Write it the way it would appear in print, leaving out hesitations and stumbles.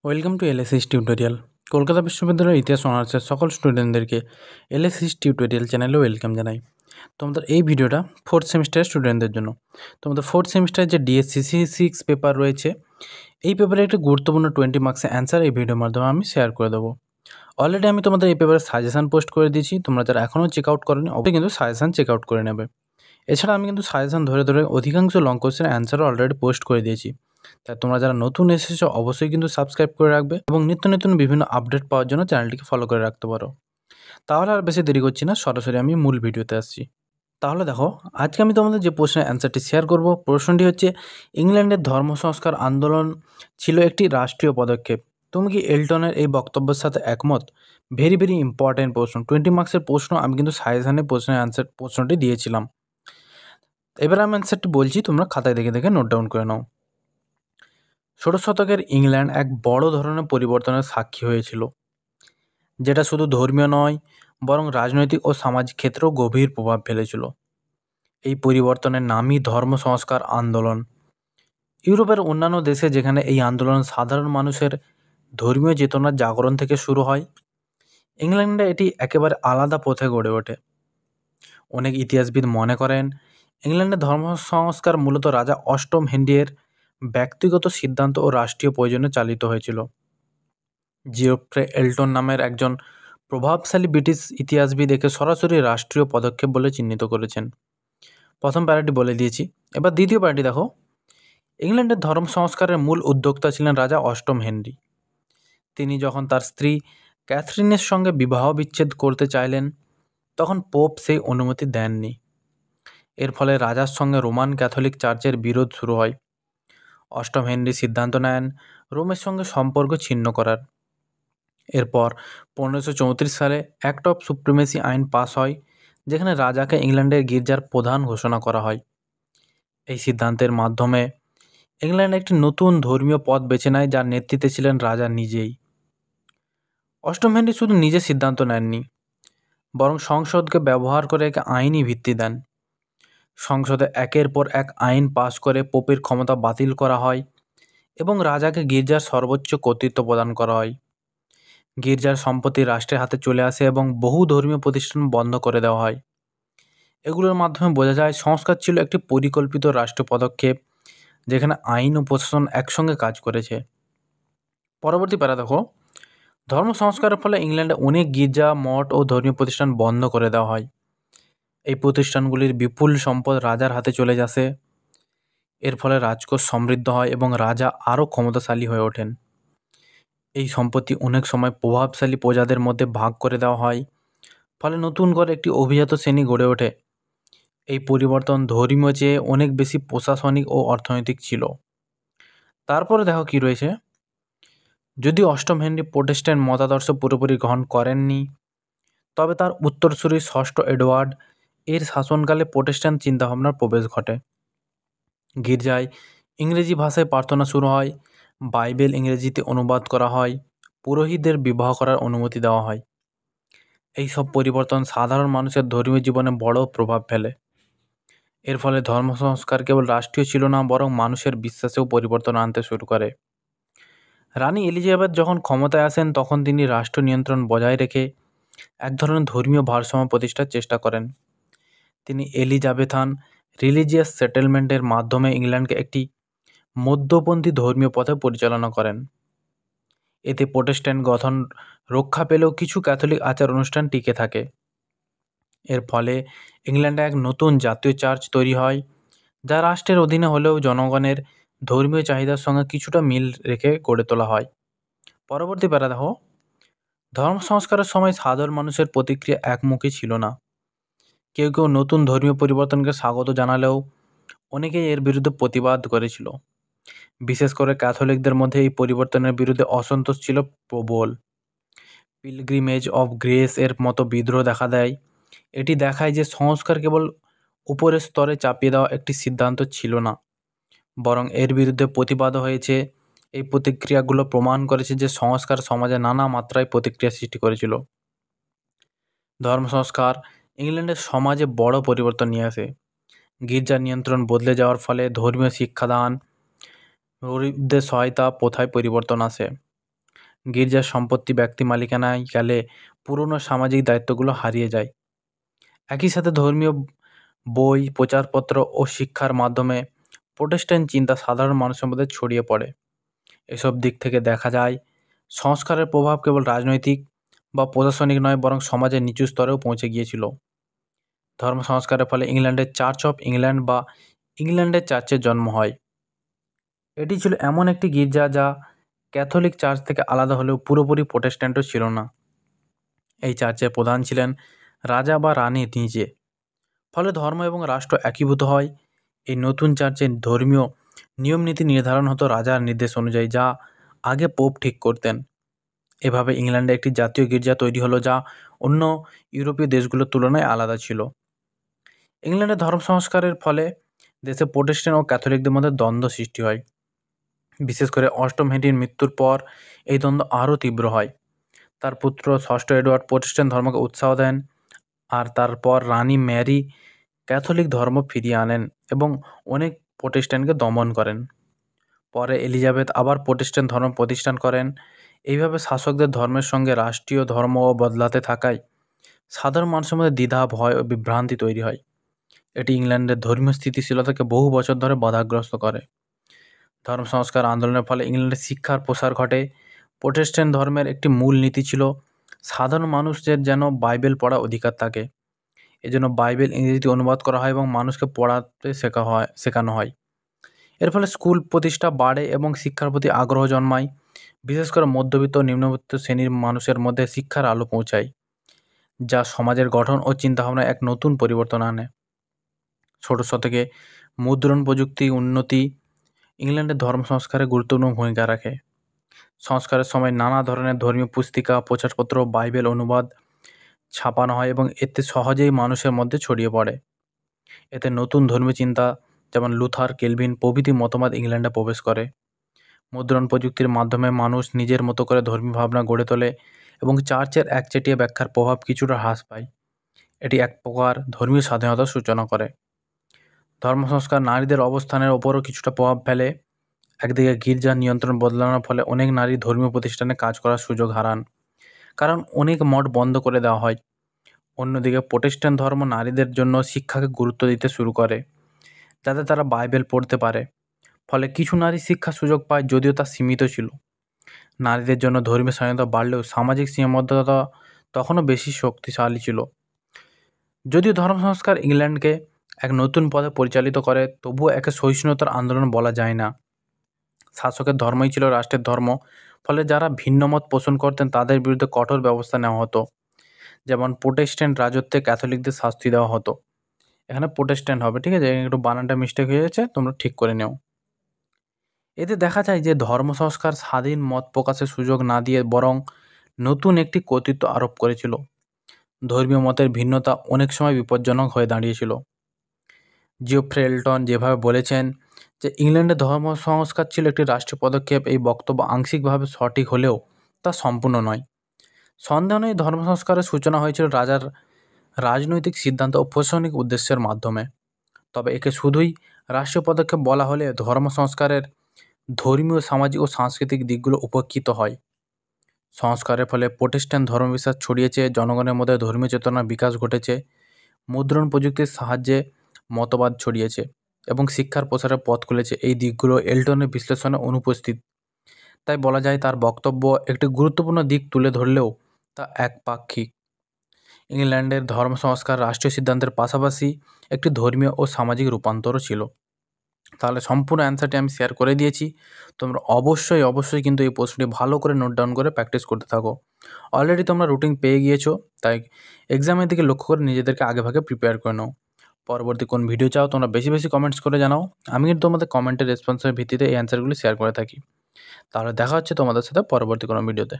Welcome to LSS tutorial. Kolkata বিশ্ববিদ্যালয়ের ইতিহাস অনার্সের সকল স্টুডেন্টদেরকে এলএসএস টিউটোরিয়াল চ্যানেলে ওয়েলকাম জানাই। তোমাদের এই ভিডিওটা ফোর্থ সেমিস্টারের স্টুডেন্টদের জন্য। তোমাদের ফোর্থ সেমিস্টারে যে ডিএসসিসি 6 পেপার রয়েছে, এই পেপারে একটি গুরুত্বপূর্ণ 20 মার্কসের অ্যান্সার এই ভিডিওর মাধ্যমে আমি শেয়ার করে দেবো। অলরেডি আমি তোমাদের এই পেপারের সাজেশান পোস্ট করে দিয়েছি। তোমরা যারা এখনও চেক আউট করোনি অবশ্যই কিন্তু সাজেশান চেক আউট করে নেবে। এছাড়া আমি কিন্তু সাজেশান ধরে ধরে অধিকাংশ লং কোশ্চেনের অ্যান্সারও অলরেডি পোস্ট করে দিয়েছি। তাই তোমরা যারা নতুন এসেছো অবশ্যই কিন্তু সাবস্ক্রাইব করে রাখবে এবং নিত্য নতুন বিভিন্ন আপডেট পাওয়ার জন্য চ্যানেলটিকে ফলো করে রাখতে পারো। তাহলে আর বেশি দেরি করছি না, সরাসরি আমি মূল ভিডিওতে আসছি। তাহলে দেখো, আজকে আমি তোমাদের যে প্রশ্নের অ্যান্সারটি শেয়ার করব, প্রশ্নটি হচ্ছে ইংল্যান্ডের ধর্ম সংস্কার আন্দোলন ছিল একটি রাষ্ট্রীয় পদক্ষেপ। তুমি কি এলটনের এই বক্তব্যের সাথে একমত? ভেরি ভেরি ইম্পর্ট্যান্ট প্রশ্ন, 20 মার্কসের প্রশ্ন। আমি কিন্তু সাজেশানে প্রশ্নটি দিয়েছিলাম। এবার আমি অ্যান্সারটি বলছি, তোমরা খাতায় দেখে দেখে নোট ডাউন করে নাও। ষোড়শ শতকের ইংল্যান্ড এক বড় ধরনের পরিবর্তনের সাক্ষী হয়েছিল, যেটা শুধু ধর্মীয় নয় বরং রাজনৈতিক ও সামাজিক ক্ষেত্রেও গভীর প্রভাব ফেলেছিল। এই পরিবর্তনের নামই ধর্ম সংস্কার আন্দোলন। ইউরোপের অন্যান্য দেশে যেখানে এই আন্দোলন সাধারণ মানুষের ধর্মীয় চেতনার জাগরণ থেকে শুরু হয়, ইংল্যান্ডে এটি একেবারে আলাদা পথে গড়ে ওঠে। অনেক ইতিহাসবিদ মনে করেন ইংল্যান্ডের ধর্ম সংস্কার মূলত রাজা অষ্টম হেনরির ব্যক্তিগত সিদ্ধান্ত ও রাষ্ট্রীয় প্রয়োজনে চালিত হয়েছিল। জিওফ্রে এলটন নামের একজন প্রভাবশালী ব্রিটিশ ইতিহাসবিদ একে সরাসরি রাষ্ট্রীয় পদক্ষেপ বলে চিহ্নিত করেছেন। প্রথম প্যারাটি বলে দিয়েছি, এবার দ্বিতীয় প্যারাটি দেখো। ইংল্যান্ডের ধর্ম সংস্কারের মূল উদ্যোক্তা ছিলেন রাজা অষ্টম হেনরি। তিনি যখন তার স্ত্রী ক্যাথরিনের সঙ্গে বিবাহ বিচ্ছেদ করতে চাইলেন, তখন পোপ সেই অনুমতি দেননি। এর ফলে রাজার সঙ্গে রোমান ক্যাথলিক চার্চের বিরোধ শুরু হয়। অষ্টম হেনরি সিদ্ধান্ত নেন রোমের সঙ্গে সম্পর্ক ছিন্ন করার। এরপর 1534 সালে অ্যাক্ট অফ সুপ্রিমেসি আইন পাস হয়, যেখানে রাজাকে ইংল্যান্ডের গির্জার প্রধান ঘোষণা করা হয়। এই সিদ্ধান্তের মাধ্যমে ইংল্যান্ড একটি নতুন ধর্মীয় পথ বেছে নেয়, যার নেতৃত্বে ছিলেন রাজা নিজেই। অষ্টম হেনরি শুধু নিজে সিদ্ধান্ত নেননি, বরং সংসদকে ব্যবহার করে একে আইনি ভিত্তি দেন। সংসদে একের পর এক আইন পাস করে পোপের ক্ষমতা বাতিল করা হয় এবং রাজাকে গির্জার সর্বোচ্চ কর্তৃত্ব প্রদান করা হয়। গির্জার সম্পত্তি রাষ্ট্রের হাতে চলে আসে এবং বহু ধর্মীয় প্রতিষ্ঠান বন্ধ করে দেওয়া হয়। এগুলোর মাধ্যমে বোঝা যায় সংস্কার ছিল একটি পরিকল্পিত রাষ্ট্রীয় পদক্ষেপ, যেখানে আইন ও প্রশাসন একসঙ্গে কাজ করেছে। পরবর্তী প্যারা দেখো, ধর্ম সংস্কারের ফলে ইংল্যান্ডে অনেক গির্জা, মঠ ও ধর্মীয় প্রতিষ্ঠান বন্ধ করে দেওয়া হয়। এই প্রতিষ্ঠানগুলির বিপুল সম্পদ রাজার হাতে চলে আসে। এর ফলে রাজকোষ সমৃদ্ধ হয় এবং রাজা আরও ক্ষমতাশালী হয়ে ওঠেন। এই সম্পত্তি অনেক সময় প্রভাবশালী প্রজাদের মধ্যে ভাগ করে দেওয়া হয়, ফলে নতুন করে একটি অভিজাত শ্রেণী গড়ে ওঠে। এই পরিবর্তন ধর্মীয় চেয়ে অনেক বেশি প্রশাসনিক ও অর্থনৈতিক ছিল। তারপরে দেখো কি রয়েছে। যদি অষ্টম হেনরি প্রোটেস্ট্যান্ট মতাদর্শ পুরোপুরি গ্রহণ করেননি, তবে তার উত্তরসূরি ষষ্ঠ এডওয়ার্ড এর শাসনকালে প্রোটেস্ট্যান্ট চিন্তাভাবনার প্রবেশ ঘটে। গির্জায় ইংরেজি ভাষায় প্রার্থনা শুরু হয়, বাইবেল ইংরেজিতে অনুবাদ করা হয়, পুরোহিতদের বিবাহ করার অনুমতি দেওয়া হয়। এই সব পরিবর্তন সাধারণ মানুষের ধর্মীয় জীবনে বড় প্রভাব ফেলে। এর ফলে ধর্ম সংস্কার কেবল রাষ্ট্রীয় ছিল না, বরং মানুষের বিশ্বাসেও পরিবর্তন আনতে শুরু করে। রানী এলিজাবেথ যখন ক্ষমতায় আসেন, তখন তিনি রাষ্ট্র নিয়ন্ত্রণ বজায় রেখে এক ধরনের ধর্মীয় ভারসাম্য প্রতিষ্ঠার চেষ্টা করেন। তিনি এলিজাবেথান রিলিজিয়াস সেটেলমেন্টের মাধ্যমে ইংল্যান্ডকে একটি মধ্যপন্থী ধর্মীয় পথে পরিচালনা করেন। এতে প্রোটেস্ট্যান্ট গঠন রক্ষা পেলেও কিছু ক্যাথলিক আচার অনুষ্ঠান টিকে থাকে। এর ফলে ইংল্যান্ডে এক নতুন জাতীয় চার্চ তৈরি হয়, যা রাষ্ট্রের অধীনে হলেও জনগণের ধর্মীয় চাহিদার সঙ্গে কিছুটা মিল রেখে গড়ে তোলা হয়। পরবর্তী প্যারা দেখো, ধর্ম সংস্কারের সময় সাধারণ মানুষের প্রতিক্রিয়া একমুখী ছিল না। কেউ কেউ নতুন ধর্মীয় পরিবর্তনকে স্বাগত জানালেও অনেকেই এর বিরুদ্ধে প্রতিবাদ করেছিল। বিশেষ করে ক্যাথলিকদের মধ্যে এই পরিবর্তনের বিরুদ্ধে অসন্তোষ ছিল প্রবল। পিলগ্রিমেজ অফ গ্রেস এর মতো বিদ্রোহ দেখা দেয়। এটি দেখায় যে সংস্কার কেবল উপরের স্তরে চাপিয়ে দেওয়া একটি সিদ্ধান্ত ছিল না, বরং এর বিরুদ্ধে প্রতিবাদও হয়েছে। এই প্রতিক্রিয়াগুলো প্রমাণ করেছে যে সংস্কার সমাজে নানা মাত্রায় প্রতিক্রিয়া সৃষ্টি করেছিল। ধর্ম সংস্কার ইংল্যান্ডের সমাজে বড় পরিবর্তন নিয়ে আসে। গির্জার নিয়ন্ত্রণ বদলে যাওয়ার ফলে ধর্মীয় শিক্ষাদান, গরিবদের সহায়তা প্রথায় পরিবর্তন আসে। গির্জার সম্পত্তি ব্যক্তি মালিকানায় গেলে পুরনো সামাজিক দায়িত্বগুলো হারিয়ে যায়। একই সাথে ধর্মীয় বই, প্রচারপত্র ও শিক্ষার মাধ্যমে প্রোটেস্ট্যান্ট চিন্তা সাধারণ মানুষের মধ্যে ছড়িয়ে পড়ে। এসব দিক থেকে দেখা যায় সংস্কারের প্রভাব কেবল রাজনৈতিক বা প্রশাসনিক নয়, বরং সমাজের নিচু স্তরেও পৌঁছে গিয়েছিল। ধর্ম সংস্কারের ফলে ইংল্যান্ডের চার্চ অফ ইংল্যান্ড বা ইংল্যান্ডের চার্চের জন্ম হয়। এটি ছিল এমন একটি গির্জা যা ক্যাথলিক চার্চ থেকে আলাদা হলেও পুরোপুরি প্রোটেস্ট্যান্টও ছিল না। এই চার্চের প্রধান ছিলেন রাজা বা রানী নিজে। ফলে ধর্ম এবং রাষ্ট্র একীভূত হয়। এই নতুন চার্চের ধর্মীয় নিয়মনীতি নির্ধারণ হতো রাজার নির্দেশ অনুযায়ী, যা আগে পোপ ঠিক করতেন। এভাবে ইংল্যান্ডে একটি জাতীয় গির্জা তৈরি হলো, যা অন্য ইউরোপীয় দেশগুলোর তুলনায় আলাদা ছিল। ইংল্যান্ডে ধর্ম সংস্কারের ফলে দেশে প্রোটেস্ট্যান্ট ও ক্যাথলিকদের মধ্যে দ্বন্দ্ব সৃষ্টি হয়। বিশেষ করে অষ্টম হেনরির মৃত্যুর পর এই দ্বন্দ্ব আরও তীব্র হয়। তার পুত্র ষষ্ঠ এডওয়ার্ড প্রোটেস্ট্যান্ট ধর্মকে উৎসাহ দেন, আর তারপর রানী ম্যারি ক্যাথলিক ধর্ম ফিরিয়ে আনেন এবং অনেক প্রোটেস্ট্যান্টকে দমন করেন। পরে এলিজাবেথ আবার প্রোটেস্ট্যান্ট ধর্ম প্রতিষ্ঠান করেন। এইভাবে শাসকদের ধর্মের সঙ্গে রাষ্ট্রীয় ধর্মও বদলাতে থাকায় সাধারণ মানুষের মধ্যে দ্বিধা, ভয় ও বিভ্রান্তি তৈরি হয়। এটি ইংল্যান্ডের ধর্মীয় স্থিতিশীলতাকে বহু বছর ধরে বাধাগ্রস্ত করে। ধর্ম সংস্কার আন্দোলনের ফলে ইংল্যান্ডের শিক্ষার প্রসার ঘটে। প্রোটেস্ট্যান্ট ধর্মের একটি মূল নীতি ছিল সাধারণ মানুষদের যেন বাইবেল পড়ার অধিকার থাকে। এজন্য বাইবেল ইংরেজিতে অনুবাদ করা হয় এবং মানুষকে পড়াতে শেখানো হয়। এর ফলে স্কুল প্রতিষ্ঠা বাড়ে এবং শিক্ষার প্রতি আগ্রহ জন্মায়। বিশেষ করে মধ্যবিত্ত ও নিম্নবিত্ত শ্রেণীর মানুষের মধ্যে শিক্ষার আলো পৌঁছায়, যা সমাজের গঠন ও চিন্তাভাবনায় এক নতুন পরিবর্তন আনে। ষোড়শ শতকে মুদ্রণ প্রযুক্তি উন্নতি ইংল্যান্ডের ধর্ম সংস্কারে গুরুত্বপূর্ণ ভূমিকা রাখে। সংস্কারের সময় নানা ধরনের ধর্মীয় পুস্তিকা, প্রচারপত্র, বাইবেল অনুবাদ ছাপানো হয় এবং এতে সহজেই মানুষের মধ্যে ছড়িয়ে পড়ে। এতে নতুন ধর্মীয় চিন্তা যেমন লুথার, কেলভিন প্রভৃতি মতবাদ ইংল্যান্ডে প্রবেশ করে। মুদ্রণ প্রযুক্তির মাধ্যমে মানুষ নিজের মতো করে ধর্মীয় ভাবনা গড়ে তোলে এবং চার্চের একচেটিয়া ব্যাখ্যার প্রভাব কিছুটা হ্রাস পায়। এটি এক প্রকার ধর্মীয় স্বাধীনতার সূচনা করে। ধর্ম সংস্কার নারীদের অবস্থানের ওপরও কিছুটা প্রভাব ফেলে। একদিকে গির্জার নিয়ন্ত্রণ বদলানোর ফলে অনেক নারী ধর্মীয় প্রতিষ্ঠানে কাজ করার সুযোগ হারান, কারণ অনেক মঠ বন্ধ করে দেওয়া হয়। অন্যদিকে প্রোটেস্ট্যান্ট ধর্ম নারীদের জন্য শিক্ষাকে গুরুত্ব দিতে শুরু করে, যাতে তারা বাইবেল পড়তে পারে। ফলে কিছু নারী শিক্ষার সুযোগ পায়, যদিও তা সীমিত ছিল। নারীদের জন্য ধর্মীয় স্বাধীনতা বাড়লেও সামাজিক সীমাবদ্ধতা তখনও বেশি শক্তিশালী ছিল। যদিও ধর্ম সংস্কার ইংল্যান্ডকে এক নতুন পথে পরিচালিত করে, তবুও একে সহিষ্ণুতার আন্দোলন বলা যায় না। শাসকের ধর্মই ছিল রাষ্ট্রের ধর্ম, ফলে যারা ভিন্নমত পোষণ করতেন তাদের বিরুদ্ধে কঠোর ব্যবস্থা নেওয়া হতো। যেমন প্রোটেস্ট্যান্ট রাজত্বে ক্যাথলিকদের শাস্তি দেওয়া হতো। এখানে প্রোটেস্ট্যান্ট হবে, ঠিক আছে? একটু বানানটা মিস্টেক হয়ে যাচ্ছে, তোমরা ঠিক করে নেও। এতে দেখা যায় যে ধর্ম সংস্কার স্বাধীন মত প্রকাশের সুযোগ না দিয়ে বরং নতুন একটি কর্তৃত্ব আরোপ করেছিল। ধর্মীয় মতের ভিন্নতা অনেক সময় বিপজ্জনক হয়ে দাঁড়িয়েছিল। জিওফ্রে এলটন যেভাবে বলেছেন যে ইংল্যান্ডে ধর্ম সংস্কার ছিল একটি রাষ্ট্রীয় পদক্ষেপ, এই বক্তব্য আংশিকভাবে সঠিক হলেও তা সম্পূর্ণ নয়। সন্দেহ নেই ধর্ম সংস্কারের সূচনা হয়েছিল রাজার রাজনৈতিক সিদ্ধান্ত ও প্রশাসনিক উদ্দেশ্যের মাধ্যমে। তবে একে শুধুই রাষ্ট্রীয় পদক্ষেপ বলা হলে ধর্ম সংস্কারের ধর্মীয়, সামাজিক ও সাংস্কৃতিক দিকগুলো উপেক্ষিত হয়। সংস্কারের ফলে প্রোটেস্ট্যান্ট ধর্মবিশ্বাস ছড়িয়েছে, জনগণের মধ্যে ধর্মীয় চেতনার বিকাশ ঘটেছে, মুদ্রণ প্রযুক্তির সাহায্যে মতবাদ ছড়িয়েছে এবং শিক্ষার প্রসারের পথ খুলেছে। এই দিকগুলো এলটনের বিশ্লেষণে অনুপস্থিত। তাই বলা যায় তার বক্তব্য একটি গুরুত্বপূর্ণ দিক তুলে ধরলেও তা একপাক্ষিক। ইংল্যান্ডের ধর্ম সংস্কার রাষ্ট্রীয় সিদ্ধান্তের পাশাপাশি একটি ধর্মীয় ও সামাজিক রূপান্তরও ছিল। তাহলে সম্পূর্ণ অ্যান্সারটি আমি শেয়ার করে দিয়েছি। তোমরা অবশ্যই কিন্তু এই প্রশ্নটি ভালো করে নোট ডাউন করে প্র্যাকটিস করতে থাকো। অলরেডি তোমরা রুটিন পেয়ে গিয়েছো, তাই এক্সামের দিকে লক্ষ্য করে নিজেদেরকে আগেভাগে প্রিপেয়ার করে নাও। পরবর্তী কোন ভিডিও চাও তোমরা বেশি কমেন্টস করে জানাও। আমি কিন্তু তোমাদের কমেন্টের রেসপন্সের ভিত্তিতে এই অ্যান্সারগুলি শেয়ার করে থাকি। তাহলে দেখা হচ্ছে তোমাদের সাথে পরবর্তী কোনো ভিডিওতে।